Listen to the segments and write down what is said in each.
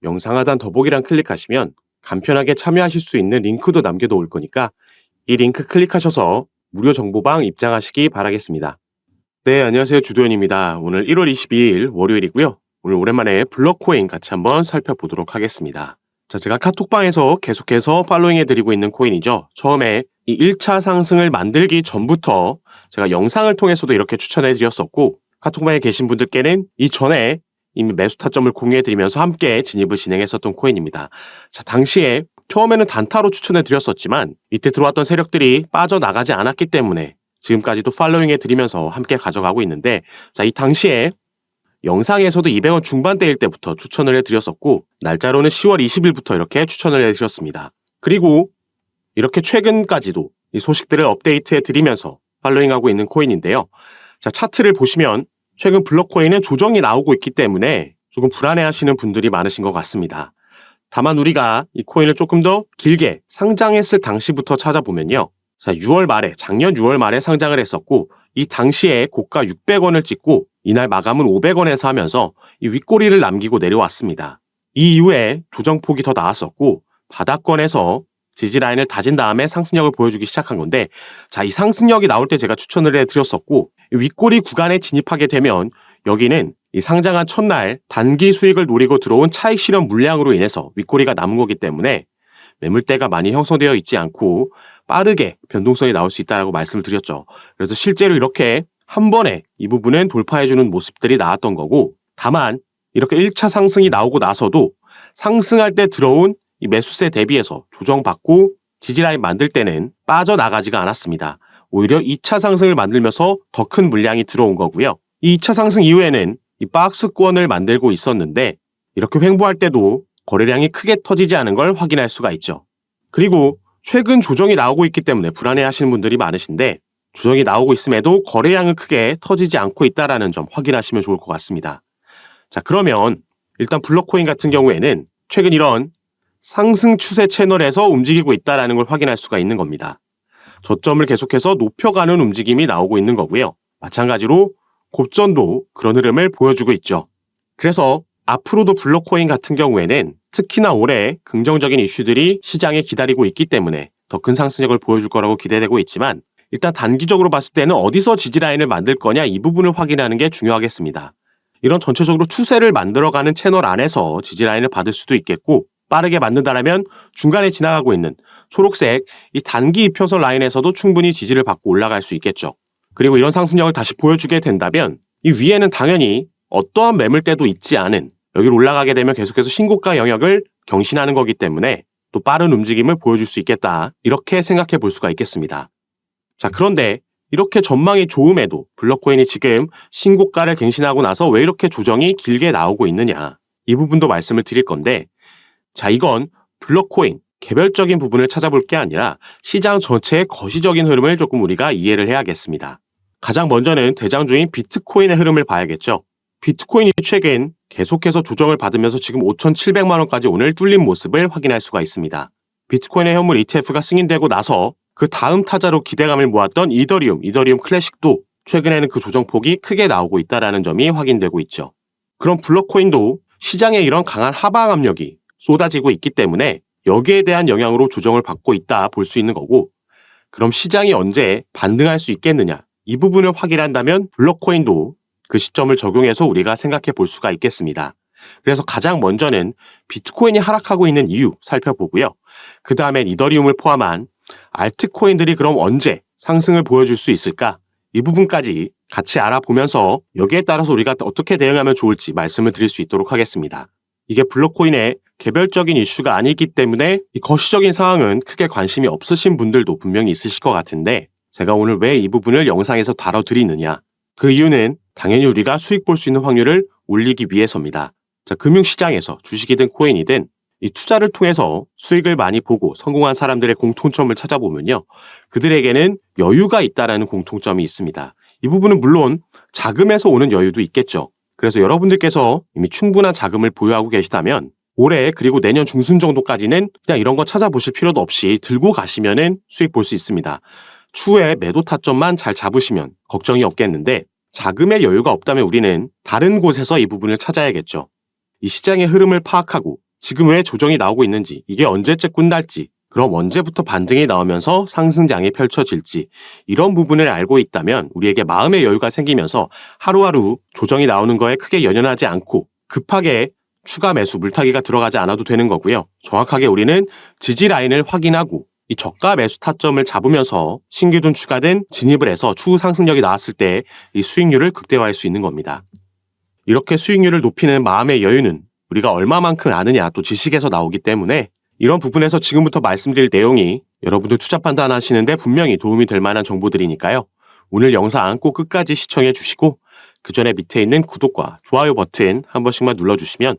영상 하단 더보기란 클릭하시면 간편하게 참여하실 수 있는 링크도 남겨놓을 거니까 이 링크 클릭하셔서 무료 정보방 입장하시기 바라겠습니다. 네, 안녕하세요. 주도현입니다. 오늘 1월 22일 월요일이고요. 오늘 오랜만에 블럭코인 같이 한번 살펴보도록 하겠습니다. 자, 제가 카톡방에서 계속해서 팔로잉해드리고 있는 코인이죠. 처음에 이 1차 상승을 만들기 전부터 제가 영상을 통해서도 이렇게 추천해드렸었고, 카톡방에 계신 분들께는 이전에 이미 매수 타점을 공유해드리면서 함께 진입을 진행했었던 코인입니다. 자, 당시에 처음에는 단타로 추천해드렸었지만 이때 들어왔던 세력들이 빠져나가지 않았기 때문에 지금까지도 팔로잉해드리면서 함께 가져가고 있는데, 자, 이 당시에 영상에서도 200원 중반대일 때부터 추천을 해드렸었고, 날짜로는 10월 20일부터 이렇게 추천을 해드렸습니다. 그리고 이렇게 최근까지도 이 소식들을 업데이트해드리면서 팔로잉하고 있는 코인인데요. 자, 차트를 보시면 최근 블럭코인은 조정이 나오고 있기 때문에 조금 불안해하시는 분들이 많으신 것 같습니다. 다만 우리가 이 코인을 조금 더 길게 상장했을 당시부터 찾아보면요. 자, 작년 6월 말에 상장을 했었고, 이 당시에 고가 600원을 찍고 이날 마감은 500원에서 하면서 이 윗꼬리를 남기고 내려왔습니다. 이 이후에 조정폭이 더 나왔었고, 바닥권에서 지지라인을 다진 다음에 상승력을 보여주기 시작한 건데, 자, 이 상승력이 나올 때 제가 추천을 해드렸었고, 윗꼬리 구간에 진입하게 되면 여기는 이 상장한 첫날 단기 수익을 노리고 들어온 차익 실현 물량으로 인해서 윗꼬리가 남은 거기 때문에 매물대가 많이 형성되어 있지 않고 빠르게 변동성이 나올 수 있다고 말씀을 드렸죠. 그래서 실제로 이렇게 한 번에 이 부분은 돌파해주는 모습들이 나왔던 거고, 다만 이렇게 1차 상승이 나오고 나서도 상승할 때 들어온 이 매수세 대비해서 조정받고 지지라인 만들 때는 빠져나가지가 않았습니다. 오히려 2차 상승을 만들면서 더 큰 물량이 들어온 거고요. 이 2차 상승 이후에는 이 박스권을 만들고 있었는데 이렇게 횡보할 때도 거래량이 크게 터지지 않은 걸 확인할 수가 있죠. 그리고 최근 조정이 나오고 있기 때문에 불안해하시는 분들이 많으신데, 조정이 나오고 있음에도 거래량은 크게 터지지 않고 있다는 점 확인하시면 좋을 것 같습니다. 자, 그러면 일단 블럭코인 같은 경우에는 최근 이런 상승 추세 채널에서 움직이고 있다는 걸 확인할 수가 있는 겁니다. 저점을 계속해서 높여가는 움직임이 나오고 있는 거고요. 마찬가지로 곱전도 그런 흐름을 보여주고 있죠. 그래서 앞으로도 블럭코인 같은 경우에는 특히나 올해 긍정적인 이슈들이 시장에 기다리고 있기 때문에 더 큰 상승력을 보여줄 거라고 기대되고 있지만, 일단 단기적으로 봤을 때는 어디서 지지라인을 만들 거냐, 이 부분을 확인하는 게 중요하겠습니다. 이런 전체적으로 추세를 만들어가는 채널 안에서 지지라인을 받을 수도 있겠고, 빠르게 만든다면 중간에 지나가고 있는 초록색 이 단기 이평선 라인에서도 충분히 지지를 받고 올라갈 수 있겠죠. 그리고 이런 상승력을 다시 보여주게 된다면 이 위에는 당연히 어떠한 매물대도 있지 않은, 여기로 올라가게 되면 계속해서 신고가 영역을 경신하는 거기 때문에 또 빠른 움직임을 보여줄 수 있겠다, 이렇게 생각해 볼 수가 있겠습니다. 자, 그런데 이렇게 전망이 좋음에도 블럭코인이 지금 신고가를 갱신하고 나서 왜 이렇게 조정이 길게 나오고 있느냐, 이 부분도 말씀을 드릴 건데, 자, 이건 블럭코인 개별적인 부분을 찾아볼 게 아니라 시장 전체의 거시적인 흐름을 조금 우리가 이해를 해야겠습니다. 가장 먼저는 대장주인 비트코인의 흐름을 봐야겠죠. 비트코인이 최근 계속해서 조정을 받으면서 지금 5,700만 원까지 오늘 뚫린 모습을 확인할 수가 있습니다. 비트코인의 현물 ETF가 승인되고 나서 그 다음 타자로 기대감을 모았던 이더리움 클래식도 최근에는 그 조정폭이 크게 나오고 있다는 점이 확인되고 있죠. 그럼 블럭코인도 시장에 이런 강한 하방 압력이 쏟아지고 있기 때문에 여기에 대한 영향으로 조정을 받고 있다 볼 수 있는 거고, 그럼 시장이 언제 반등할 수 있겠느냐, 이 부분을 확인한다면 블럭코인도 그 시점을 적용해서 우리가 생각해 볼 수가 있겠습니다. 그래서 가장 먼저는 비트코인이 하락하고 있는 이유 살펴보고요. 그 다음엔 이더리움을 포함한 알트코인들이 그럼 언제 상승을 보여줄 수 있을까, 이 부분까지 같이 알아보면서 여기에 따라서 우리가 어떻게 대응하면 좋을지 말씀을 드릴 수 있도록 하겠습니다. 이게 블럭코인의 개별적인 이슈가 아니기 때문에 이 거시적인 상황은 크게 관심이 없으신 분들도 분명히 있으실 것 같은데, 제가 오늘 왜 이 부분을 영상에서 다뤄드리느냐, 그 이유는 당연히 우리가 수익 볼 수 있는 확률을 올리기 위해서입니다. 자, 금융시장에서 주식이든 코인이든 이 투자를 통해서 수익을 많이 보고 성공한 사람들의 공통점을 찾아보면요, 그들에게는 여유가 있다는 공통점이 있습니다. 이 부분은 물론 자금에서 오는 여유도 있겠죠. 그래서 여러분들께서 이미 충분한 자금을 보유하고 계시다면 올해 그리고 내년 중순 정도까지는 그냥 이런 거 찾아보실 필요도 없이 들고 가시면은 수익 볼 수 있습니다. 추후에 매도 타점만 잘 잡으시면 걱정이 없겠는데, 자금의 여유가 없다면 우리는 다른 곳에서 이 부분을 찾아야겠죠. 이 시장의 흐름을 파악하고 지금 왜 조정이 나오고 있는지, 이게 언제쯤 끝날지, 그럼 언제부터 반등이 나오면서 상승장이 펼쳐질지 이런 부분을 알고 있다면 우리에게 마음의 여유가 생기면서 하루하루 조정이 나오는 거에 크게 연연하지 않고 급하게 추가 매수 물타기가 들어가지 않아도 되는 거고요. 정확하게 우리는 지지 라인을 확인하고 이 저가 매수 타점을 잡으면서 신규준 추가된 진입을 해서 추후 상승력이 나왔을 때 이 수익률을 극대화할 수 있는 겁니다. 이렇게 수익률을 높이는 마음의 여유는 우리가 얼마만큼 아느냐 또 지식에서 나오기 때문에 이런 부분에서 지금부터 말씀드릴 내용이 여러분들 투자 판단하시는데 분명히 도움이 될 만한 정보들이니까요. 오늘 영상 꼭 끝까지 시청해 주시고 그 전에 밑에 있는 구독과 좋아요 버튼 한 번씩만 눌러주시면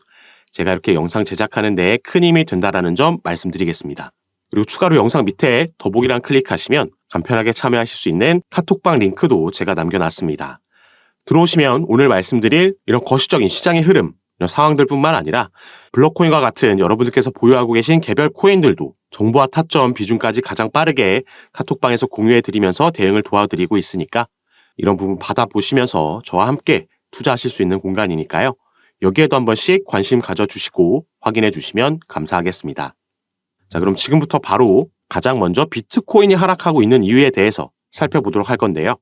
제가 이렇게 영상 제작하는 데에 큰 힘이 된다는 점 말씀드리겠습니다. 그리고 추가로 영상 밑에 더보기란 클릭하시면 간편하게 참여하실 수 있는 카톡방 링크도 제가 남겨놨습니다. 들어오시면 오늘 말씀드릴 이런 거시적인 시장의 흐름, 이런 상황들뿐만 아니라 블록코인과 같은 여러분들께서 보유하고 계신 개별 코인들도 정보와 타점 비중까지 가장 빠르게 카톡방에서 공유해드리면서 대응을 도와드리고 있으니까 이런 부분 받아보시면서 저와 함께 투자하실 수 있는 공간이니까요. 여기에도 한 번씩 관심 가져주시고 확인해 주시면 감사하겠습니다. 자, 그럼 지금부터 바로 가장 먼저 비트코인이 하락하고 있는 이유에 대해서 살펴보도록 할 건데요.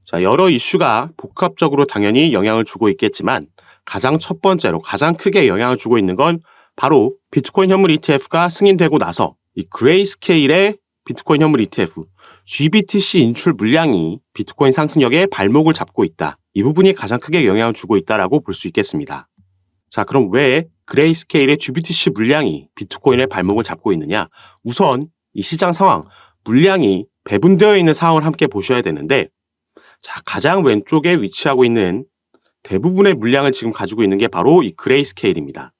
자, 여러 이슈가 복합적으로 당연히 영향을 주고 있겠지만 가장 첫 번째로 가장 크게 영향을 주고 있는 건 바로 비트코인 현물 ETF가 승인되고 나서 이 그레이스케일의 비트코인 현물 ETF GBTC 인출 물량이 비트코인 상승력에 발목을 잡고 있다. 이 부분이 가장 크게 영향을 주고 있다라고 볼 수 있겠습니다. 자, 그럼 왜 그레이스케일의 GBTC 물량이 비트코인의 발목을 잡고 있느냐? 우선 이 시장 상황, 물량이 배분되어 있는 상황을 함께 보셔야 되는데 자, 가장 왼쪽에 위치하고 있는 대부분의 물량을 지금 가지고 있는 게 바로 이 그레이스케일입니다.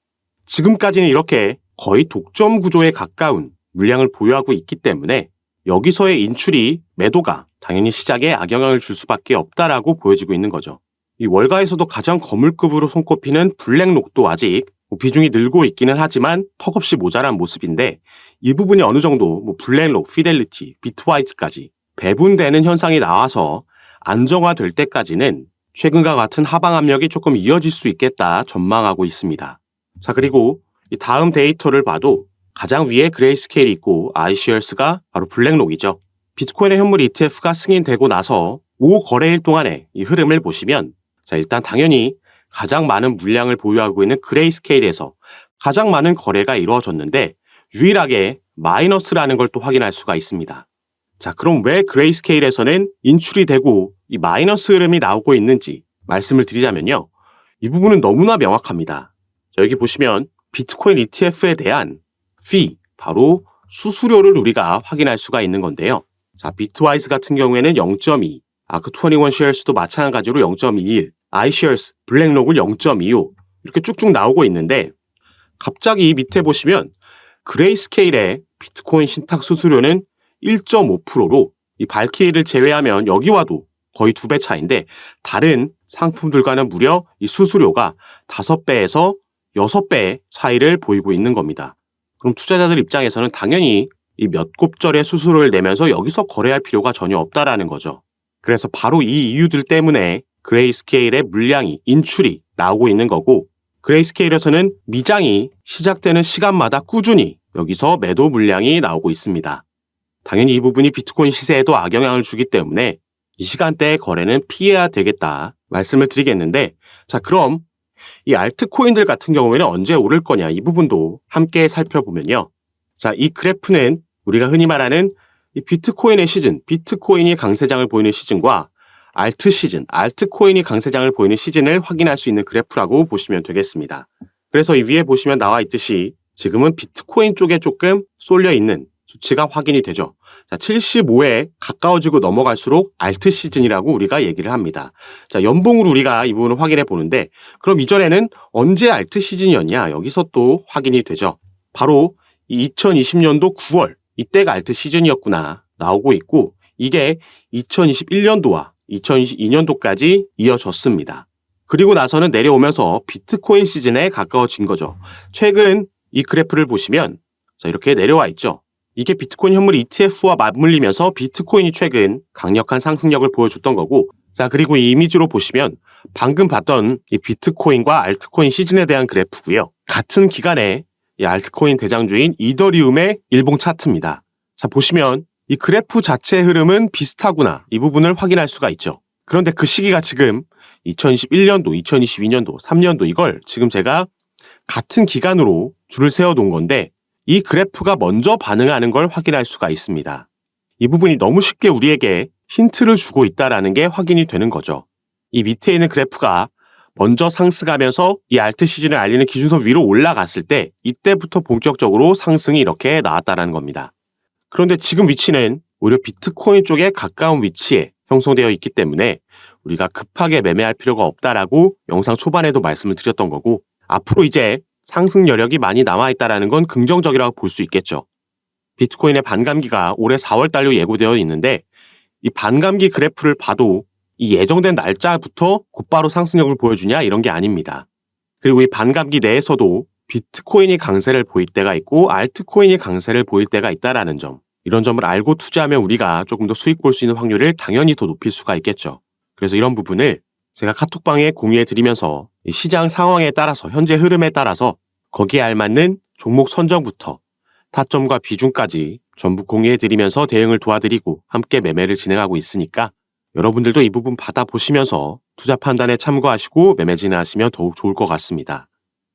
지금까지는 이렇게 거의 독점 구조에 가까운 물량을 보유하고 있기 때문에 여기서의 인출이 매도가 당연히 시장에 악영향을 줄 수밖에 없다라고 보여지고 있는 거죠. 이 월가에서도 가장 거물급으로 손꼽히는 블랙록도 아직 비중이 늘고 있기는 하지만 턱없이 모자란 모습인데 이 부분이 어느 정도 블랙록, 피델리티, 비트와이트까지 배분되는 현상이 나와서 안정화될 때까지는 최근과 같은 하방 압력이 조금 이어질 수 있겠다 전망하고 있습니다. 자, 그리고 이 다음 데이터를 봐도 가장 위에 그레이스케일이 있고 iShares가 바로 블랙록이죠. 비트코인의 현물 ETF가 승인되고 나서 5거래일 동안의 이 흐름을 보시면 자, 일단 당연히 가장 많은 물량을 보유하고 있는 그레이스케일에서 가장 많은 거래가 이루어졌는데 유일하게 마이너스라는 걸 또 확인할 수가 있습니다. 자, 그럼 왜 그레이스케일에서는 인출이 되고 이 마이너스 흐름이 나오고 있는지 말씀을 드리자면요. 이 부분은 너무나 명확합니다. 자, 여기 보시면 비트코인 ETF에 대한 fee, 바로 수수료를 우리가 확인할 수가 있는 건데요. 자, 비트와이즈 같은 경우에는 0.2, 아크21쉐어스도 마찬가지로 0.21, iShares, 블랙록은 0.25 이렇게 쭉쭉 나오고 있는데 갑자기 이 밑에 보시면 그레이스케일의 비트코인 신탁 수수료는 1.5%로 이 발키리를 제외하면 여기와도 거의 2배 차인데 다른 상품들과는 무려 이 수수료가 5배에서 6배 차이를 보이고 있는 겁니다. 그럼 투자자들 입장에서는 당연히 이 몇 곱절의 수수료를 내면서 여기서 거래할 필요가 전혀 없다라는 거죠. 그래서 바로 이 이유들 때문에 그레이스케일의 물량이 인출이 나오고 있는 거고 그레이스케일에서는 미장이 시작되는 시간마다 꾸준히 여기서 매도 물량이 나오고 있습니다. 당연히 이 부분이 비트코인 시세에도 악영향을 주기 때문에 이 시간대의 거래는 피해야 되겠다 말씀을 드리겠는데 자, 그럼 이 알트코인들 같은 경우에는 언제 오를 거냐 이 부분도 함께 살펴보면요. 자, 이 그래프는 우리가 흔히 말하는 이 비트코인의 시즌, 비트코인이 강세장을 보이는 시즌과 알트 시즌, 알트코인이 강세장을 보이는 시즌을 확인할 수 있는 그래프라고 보시면 되겠습니다. 그래서 이 위에 보시면 나와 있듯이 지금은 비트코인 쪽에 조금 쏠려 있는 수치가 확인이 되죠. 자, 75에 가까워지고 넘어갈수록 알트 시즌이라고 우리가 얘기를 합니다. 자, 연봉으로 우리가 이 부분을 확인해 보는데 그럼 이전에는 언제 알트 시즌이었냐 여기서 또 확인이 되죠. 바로 2020년도 9월 이때가 알트 시즌이었구나 나오고 있고 이게 2021년도와 2022년도까지 이어졌습니다. 그리고 나서는 내려오면서 비트코인 시즌에 가까워진 거죠. 최근 이 그래프를 보시면 자, 이렇게 내려와 있죠. 이게 비트코인 현물 ETF와 맞물리면서 비트코인이 최근 강력한 상승력을 보여줬던 거고 자, 그리고 이 이미지로 보시면 방금 봤던 이 비트코인과 알트코인 시즌에 대한 그래프고요. 같은 기간에 이 알트코인 대장주인 이더리움의 일봉 차트입니다. 자, 보시면 이 그래프 자체의 흐름은 비슷하구나, 이 부분을 확인할 수가 있죠. 그런데 그 시기가 지금 2021년도, 2022년도, 3년도, 이걸 지금 제가 같은 기간으로 줄을 세워 놓은 건데 이 그래프가 먼저 반응하는 걸 확인할 수가 있습니다. 이 부분이 너무 쉽게 우리에게 힌트를 주고 있다는 게 확인이 되는 거죠. 이 밑에 있는 그래프가 먼저 상승하면서 이 알트 시즌을 알리는 기준선 위로 올라갔을 때 이때부터 본격적으로 상승이 이렇게 나왔다는 겁니다. 그런데 지금 위치는 오히려 비트코인 쪽에 가까운 위치에 형성되어 있기 때문에 우리가 급하게 매매할 필요가 없다라고 영상 초반에도 말씀을 드렸던 거고, 앞으로 이제 상승 여력이 많이 남아있다는 건 긍정적이라고 볼 수 있겠죠. 비트코인의 반감기가 올해 4월 달로 예고되어 있는데 이 반감기 그래프를 봐도 이 예정된 날짜부터 곧바로 상승력을 보여주냐, 이런 게 아닙니다. 그리고 이 반감기 내에서도 비트코인이 강세를 보일 때가 있고 알트코인이 강세를 보일 때가 있다는 점, 이런 점을 알고 투자하면 우리가 조금 더 수익 볼 수 있는 확률을 당연히 더 높일 수가 있겠죠. 그래서 이런 부분을 제가 카톡방에 공유해 드리면서 이 시장 상황에 따라서, 현재 흐름에 따라서 거기에 알맞는 종목 선정부터 타점과 비중까지 전부 공유해 드리면서 대응을 도와드리고 함께 매매를 진행하고 있으니까 여러분들도 이 부분 받아보시면서 투자 판단에 참고하시고 매매 진행하시면 더욱 좋을 것 같습니다.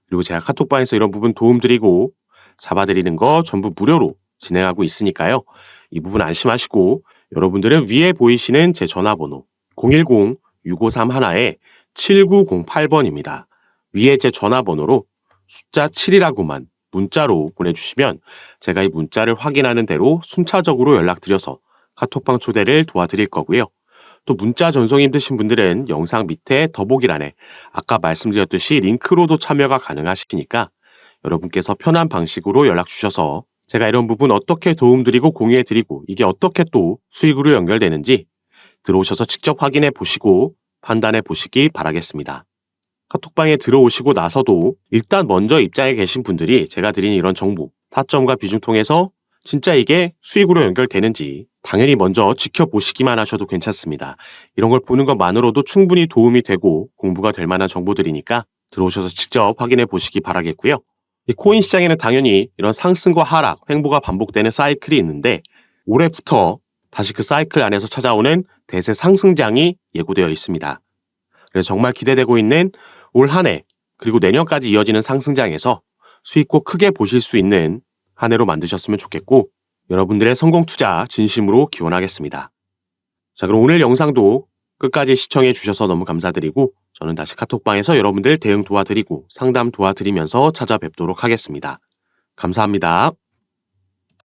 그리고 제가 카톡방에서 이런 부분 도움드리고 잡아드리는 거 전부 무료로 진행하고 있으니까요. 이 부분 안심하시고 여러분들은 위에 보이시는 제 전화번호 010-6531-7908번입니다. 위에 제 전화번호로 숫자 7이라고만 문자로 보내주시면 제가 이 문자를 확인하는 대로 순차적으로 연락드려서 카톡방 초대를 도와드릴 거고요. 또 문자 전송이 힘드신 분들은 영상 밑에 더보기란에 아까 말씀드렸듯이 링크로도 참여가 가능하시니까 여러분께서 편한 방식으로 연락 주셔서 제가 이런 부분 어떻게 도움드리고 공유해드리고 이게 어떻게 또 수익으로 연결되는지 들어오셔서 직접 확인해 보시고 판단해 보시기 바라겠습니다. 카톡방에 들어오시고 나서도 일단 먼저 입장에 계신 분들이 제가 드린 이런 정보, 타점과 비중 통해서 진짜 이게 수익으로 연결되는지 당연히 먼저 지켜보시기만 하셔도 괜찮습니다. 이런 걸 보는 것만으로도 충분히 도움이 되고 공부가 될 만한 정보들이니까 들어오셔서 직접 확인해 보시기 바라겠고요. 이 코인 시장에는 당연히 이런 상승과 하락, 횡보가 반복되는 사이클이 있는데 올해부터 다시 그 사이클 안에서 찾아오는 대세 상승장이 예고되어 있습니다. 그래서 정말 기대되고 있는 올 한 해 그리고 내년까지 이어지는 상승장에서 수익 꼭 크게 보실 수 있는 한 해로 만드셨으면 좋겠고 여러분들의 성공 투자 진심으로 기원하겠습니다. 자, 그럼 오늘 영상도 끝까지 시청해 주셔서 너무 감사드리고 저는 다시 카톡방에서 여러분들 대응 도와드리고 상담 도와드리면서 찾아뵙도록 하겠습니다. 감사합니다.